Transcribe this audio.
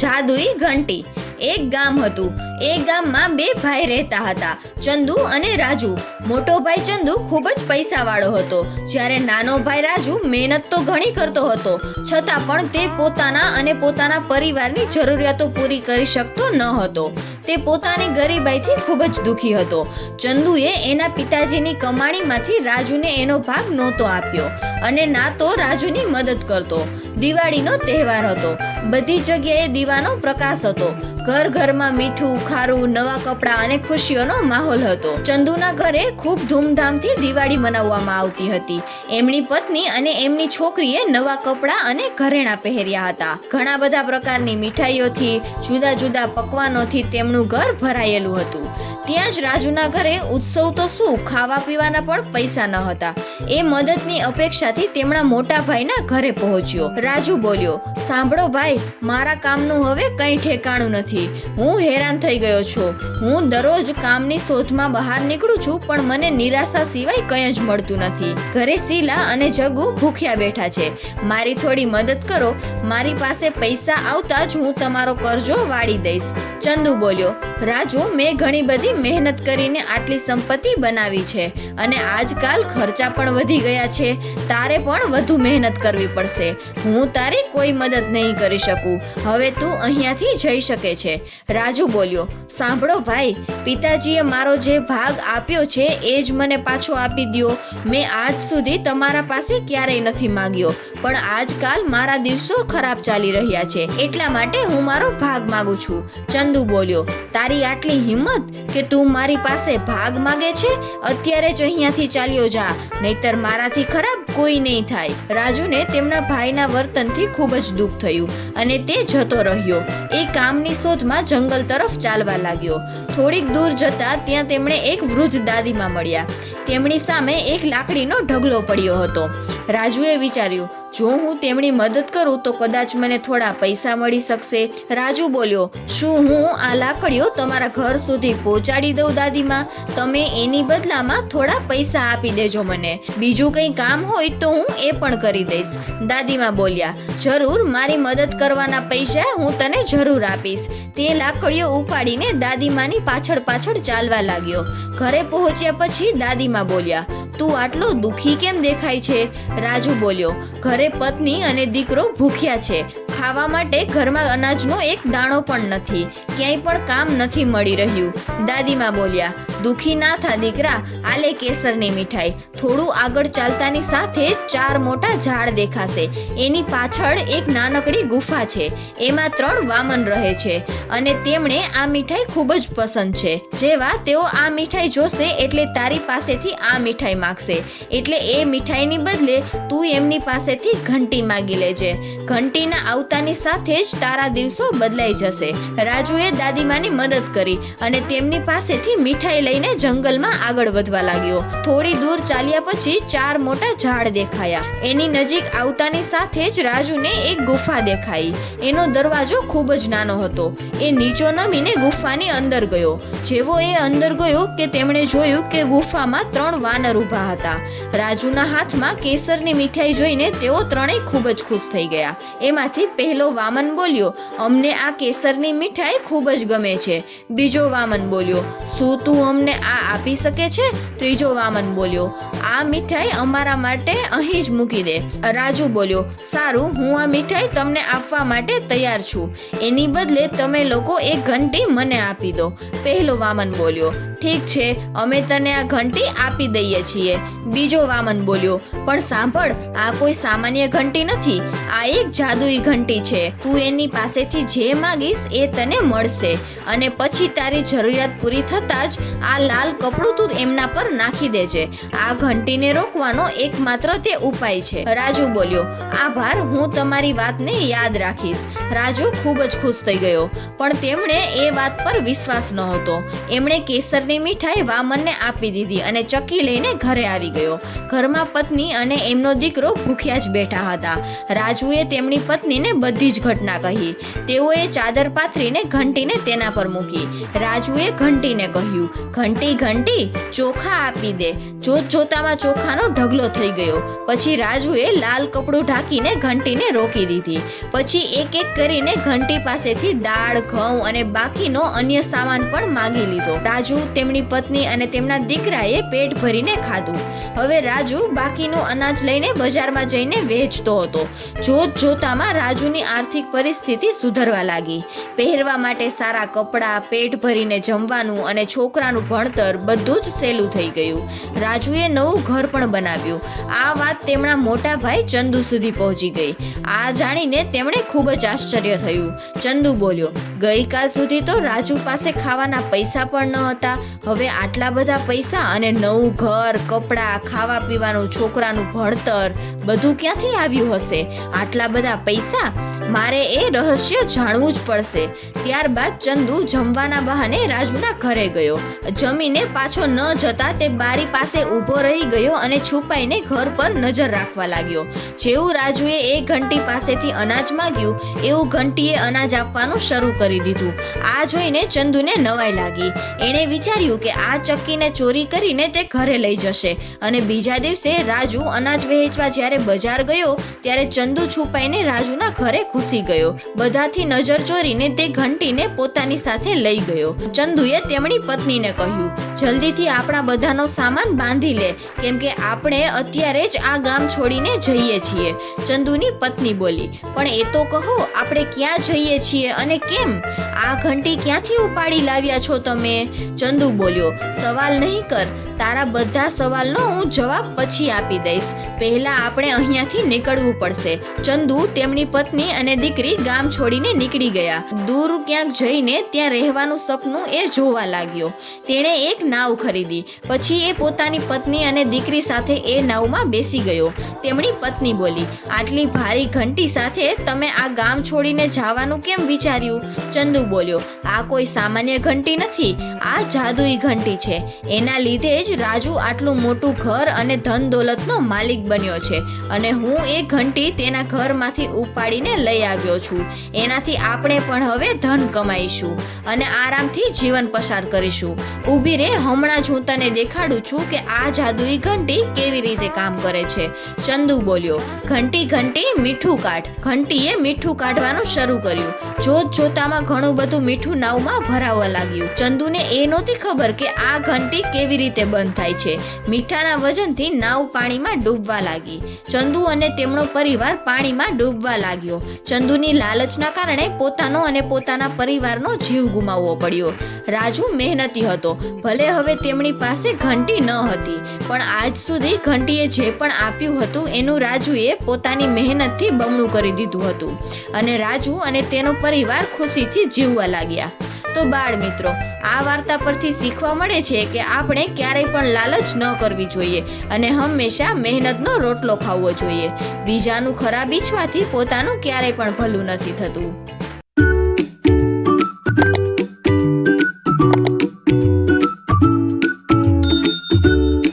જાદુઈ ઘંટી। એક ગામ હતું। એ ગામમાં બે ભાઈ રહેતા હતા, ચંદુ અને રાજુ। મોટો ભાઈ ચંદુ ખૂબ જ પૈસાવાળો હતો, જ્યારે નાનો ભાઈ રાજુ મહેનત તો ઘણી કરતો હતો, છતાં પણ તે પોતાના અને પોતાના પરિવારની જરૂરિયાતો પૂરી કરી શકતો ન હતો। તે પોતાની ગરીબાઈથી ખૂબ જ દુઃખી હતો। ચંદુએ એના પિતાજીની કમાણીમાંથી રાજુને એનો ભાગ નહોતો આપ્યો અને ના તો રાજુની મદદ કરતો। દિવાળીનો તહેવાર હતો। બધી જગ્યાએ દીવાનો પ્રકાશ હતો। ઘર ઘરમાં મીઠું, ખારું, નવા કપડાં અને ખુશીઓનો માહોલ હતો। ચંદુના ઘરે ખૂબ ધૂમધામથી દિવાળી મનાવવામાં આવતી હતી। એમની પત્ની અને એમની છોકરીએ નવા કપડાં અને ઘરેણાં પહેર્યા હતા। ઘણા બધા પ્રકારની મીઠાઈઓથી, જુદા જુદા પકવાનોથી તેમનું ઘર ભરાયેલું હતું। ત્યાં જ રાજુના ઘરે ઉત્સવ તો શું, ખાવા પીવાના પણ પૈસા ન હતા। એ મદદની અપેક્ષાથી તેમના મોટા ભાઈના ઘરે પહોંચ્યો। રાજુ બોલ્યો, સાંભળો ભાઈ, મારા કામનું હવે કંઈ ઠેકાણું નથી। હું હેરાન થઈ ગયો છું। હું દરરોજ કામની શોધમાં બહાર નીકળું છું, પણ મને નિરાશા સિવાય કંઈ જ મળતું નથી। ઘરે શીલા અને જગુ ભૂખ્યા બેઠા છે। મારી થોડી મદદ કરો। મારી પાસે પૈસા આવતા જ હું તમારો કરજો વાળી દઈશ। ચંદુ બોલ્યો, રાજુ, મેં ઘણી બધી મહેનત કરીને આટલી સંપત્તિ બનાવી છે અને આજકાલ ખર્ચા પણ વધી ગયા છે। તારે પણ વધુ મહેનત કરવી પડશે। હું તારી કોઈ મદદ નહીં કરી શકું। હવે તું અહીંયાથી જઈ શકે છે। રાજુ બોલ્યો, સાંભળો ભાઈ, પિતાજીએ મારો જે ભાગ આપ્યો છે એ જ મને પાછો આપી દ્યો। મેં આજ સુધી તમારા પાસે ક્યારેય નથી માંગ્યો, પણ આજકાલ મારા દિવસો ખરાબ ચાલી રહ્યા છે, એટલા માટે હું મારો ભાગ માંગુ છું। ચંદુ બોલ્યો, તારી આટલી હિંમત કે તું મારી પાસે ભાગ માંગે છે? અત્યારે જ અહીંયાથી ચાલ્યો જા, નહીતર મારાથી ખરાબ કોઈ નહીં થાય। રાજુને તેમના ભાઈના વર્તનથી ખૂબ જ દુઃખ થયું અને તે જતો રહ્યો। એ કામની શોધમાં જંગલ તરફ ચાલવા લાગ્યો। થોડીક દૂર જતા ત્યાં તેમણે એક વૃદ્ધ દાદીમાં મળ્યા। તેમની સામે એક લાકડીનો ઢગલો પડ્યો હતો। રાજુએ વિચાર્યું, જો હું તેમની મદદ કરું તો કદાચ મને થોડા પૈસા મળી શકશે। રાજુ બોલ્યો, શું હું આ લાકડીઓ તમારા ઘર સુધી પહોંચાડી દઉં દાદીમાં? તમે એની બદલામાં થોડા પૈસા આપી દેજો મને। બીજું કંઈ કામ હોય તો હું એ પણ કરી દઈશ। દાદીમાં બોલ્યા, જરૂર, મારી મદદ કરવાના પૈસા હું તને જરૂર આપીશ। તે લાકડીઓ ઉપાડીને દાદીમાની પાછળ પાછળ ચાલવા લાગ્યો। ઘરે પહોંચ્યા પછી દાદીમાં બોલ્યા, તું આટલો દુઃખી કેમ દેખાય છે? રાજુ બોલ્યો, ઘરે પત્ની અને દીકરો ભૂખ્યા છે। ખાવા માટે ઘરમાં અનાજનો એક દાણો પણ નથી। ક્યાંય પણ કામ નથી મળી રહ્યું। દાદીમાં બોલ્યા, દુઃખી ના થા દીકરા, આલે કેસરની મીઠાઈ। થોડું આગળ ચાલતાની સાથે 4 મોટા ઝાડ દેખાશે। એની પાછળ એક નાનકડી ગુફા છે। એમાં 3 વામન રહે છે અને તેમણે આ મીઠાઈ ખૂબ જ પસંદ છે। જેવા તેઓ આ મીઠાઈ જોશે એટલે તારી પાસેથી આ મીઠાઈ માગશે। એટલે એ મીઠાઈની બદલે તું એમની પાસેથી ઘંટી માગી લેજે। ઘંટીના આવતાની સાથે જ તારા દિવસો બદલાઈ જશે। રાજુએ દાદીમાની મદદ કરી અને તેમની પાસેથી મીઠાઈ લઈને જંગલમાં આગળ વધવા લાગ્યો। થોડી દૂર ચાલ્યા પછી 4 મોટા ઝાડ દેખાયા। એની નજીક આવતાની સાથે જ રાજુને એક ગુફા દેખાઈ। એનો દરવાજો ખૂબ જ નાનો હતો। એ નીચો નમીને ગુફાની અંદર ગયો। જેવો એ અંદર ગયો કે તેમણે જોયું કે ગુફામાં 3 વાનર ઊભા હતા। રાજુના હાથમાં કેસરની મીઠાઈ જોઈને તેઓ ત્રણેય ખૂબ જ ખુશ થઈ ગયા। એમાંથી પહેલો વામન બોલ્યો, અમને આ કેસરની મીઠાઈ ખૂબ જ ગમે છે। બીજો વામન બોલ્યો, શું તું અમને આ આપી શકે છે? ત્રીજો વામન બોલ્યો, આ મીઠાઈ અમારા માટે અહીં જ મૂકી દે। રાજુ બોલ્યો, સારું, હું આ મીઠાઈ તમને આપવા માટે તૈયાર છું। એની બદલે તમે લોકો એક ઘંટી મને આપી દો। પહેલો વામન બોલ્યો, ઠીક છે, અમે તને આ ઘંટી આપી દઈએ છીએ। બીજો વામન બોલ્યો, પણ સાંભળ, આ કોઈ સામાન્ય ઘંટી નથી, આ એક જાદુઈ ઘંટી છે। તું એની પાસેથી જે માંગીશ એ તને મળશે અને પછી તારી જરૂરિયાત પૂરી થતા જ આ લાલ કપડું તું એમના પર નાખી દેજે। આ ઘંટીને રોકવાનો એકમાત્ર તે ઉપાય છે। રાજુ બોલ્યો, આભાર, હું તમારી વાતને યાદ રાખીશ। રાજુ ખૂબ જ ખુશ થઈ ગયો, પણ તેમણે એ વાત પર વિશ્વાસ નહોતો। એમણે કેસરની મીઠાઈ વામનને આપી દીધી અને ચક્કી લઈને ઘરે આવી ગયો। ઘરમાં પત્ની અને એમનો દીકરો ભૂખ્યા જ બેઠા હતા। રાજુએ તેમની પત્નીને રાજુને બધી જ ઘટના કહી. તેઓએ ચાદર પાથરીને ઘંટીને તેના પર મૂકી. રાજુએ ઘંટીને કહ્યું, ઘંટી ઘંટી ચોખા આપી દે. જોત જોતામાં ચોખાનો ઢગલો થઈ ગયો. પછી રાજુએ લાલ કપડું ઢાંકીને ઘંટીને રોકી દીધી. પછી એક એક કરીને ઘંટી પાસેથી દાળ, ઘઉં અને બાકીનો અન્ય સામાન પણ માંગી લીધો. રાજુ, તેમની પત્ની અને તેમના દીકરાએ પેટ ભરીને ખાધું. હવે રાજુ બાકીનું અનાજ લઈને બજારમાં જઈને વેચતો હતો. જોત જોતામાં રાજુની આર્થિક પરિસ્થિતિ સુધરવા લાગી. પહેરવા માટે સારા કપડાં, પેટ ભરીને જમવાનું અને છોકરાનું ભણતર બધું જ સહેલું થઈ ગયું. રાજુએ નવું ઘર પણ બનાવ્યું. આ વાત તેમના મોટા ભાઈ ચંદુ સુધી પહોંચી ગઈ. આ જાણીને તેમણે ખૂબ જ આશ્ચર્ય થયું. ચંદુ બોલ્યો, ગઈકાલ સુધી તો રાજુ પાસે ખાવાના પૈસા પણ ન હતા. હવે આટલા બધા પૈસા અને નવું ઘર, કપડાં, ખાવા પીવાનું, છોકરાનું ભણતર બધું ક્યાંથી આવ્યું હશે? આટલા બધા પૈસા? મારે એ રહસ્ય જાણવું જ પડશે. ત્યારબાદ ચંદુ જમવાના બહાને રાજુના ઘરે ગયો. જમીને પાછો ન જતા તે બારી પાસે ઊભો રહી ગયો અને છુપાઈને ઘર પર નજર રાખવા લાગ્યો. જેવું રાજુએ એ ઘંટી પાસેથી અનાજ માંગ્યું એવું ઘંટીએ અનાજ આપવાનું શરૂ કરી દીધું. આ જોઈને ચંદુને નવાઈ લાગી. એણે વિચાર્યું કે આ ચક્કીને ચોરી કરીને તે ઘરે લઈ જશે અને બીજા દિવસે રાજુ અનાજ વહેંચવા જ્યારે બજાર ગયો ત્યારે ચંદુ છુપાઈને રાજુના ઘરે ઘૂસી ગયો. બધાથી નજર ચોરીને તે ઘંટીને પોતાની સાથે લઈ ગયો. ચંદુએ તેમની પત્નીને કહ્યું, જલ્દીથી આપણા બધાનો સામાન બાંધી લે, કેમ કે આપણે અત્યારે જ આ ગામ છોડીને જઈએ છીએ. ચંદુની પત્ની બોલી, પણ એ તો કહો, આપણે ક્યાં જઈએ છીએ અને કેમ? આ ઘંટી ક્યાંથી ઉપાડી લાવ્યા છો તમે? ચંદુ બોલ્યો, સવાલ નહીં કર. તારા બધા સવાલનો હું જવાબ પછી આપી દઈશ. પહેલા આપણે અહીંયાથી નીકળવું પડશે. ચંદુ, તેમની પત્ની અને દીકરી ગામ છોડીને નીકળી ગયા. દૂર ક્યાંક જઈને ત્યાં રહેવાનું સપનું એ જોવા લાગ્યો. તેણે એક નાવ ખરીદી. પછી એ પોતાની પત્ની અને દીકરી સાથે એ નાવમાં બેસી ગયો. તેમની પત્ની બોલી, આટલી ભારી ઘંટી સાથે તમે આ ગામ છોડીને જવાનું કેમ વિચાર્યું? ચંદુ બોલ્યો, આ કોઈ સામાન્ય ઘંટી નથી. આ જાદુઈ ઘંટી છે. એના લીધે જ રાજુ આટલું મોટું ઘર અને ધન દોલતનો માલિક બન્યો છે અને હું એ ઘંટી તેના ઘરમાંથી ઉપાડીને લઈ આવ્યો છું. એનાથી આપણે પણ હવે ધન કમાઈશું અને આરામથી જીવન પસાર કરીશું. ઊભી રે, હમણાં જ હું તને દેખાડું છું કે આ જાદુઈ ઘંટી કેવી રીતે કામ કરે છે. ચંદુ બોલ્યો, ઘંટી ઘંટી મીઠું કાઢ. ઘંટીએ મીઠું કાઢવાનું શરૂ કર્યું. જોત જોતામાં ઘણું બધું મીઠું નાવમાં ભરાવા લાગ્યું. ચંદુને એ નહોતી ખબર કે આ ઘંટી કેવી રીતે બંધ થાય છે. મીઠાના વજનથી નાવ પાણીમાં ડૂબવા લાગી. ચંદુ અને તેમનો પરિવાર પાણીમાં ડૂબવા લાગ્યો. ચંદુની લાલચના કારણે પોતાનો અને પોતાના પરિવારનો જીવ ગુમાવવો પડ્યો. રાજુ મહેનતી હતો. ભલે હવે તેમની પાસે ઘંટી ન હતી, પણ આજ સુધી ઘંટીએ જે પણ આપ્યું હતું એનું રાજુએ પોતાની મહેનતથી બમણું કરી દીધું હતું અને રાજુ અને તેનો પરિવાર ખુશીથી જીવવા લાગ્યા. તો બાળ મિત્રો, આ વાર્તા પરથી શીખવા મળે છે કે આપણે ક્યારેય પણ લાલચ ન કરવી જોઈએ અને હંમેશા મહેનતનો રોટલો ખાવો જોઈએ. બીજાનું ખરાબ ઈચ્છવાથી પોતાનું ક્યારેય પણ ભલું નથી થતું.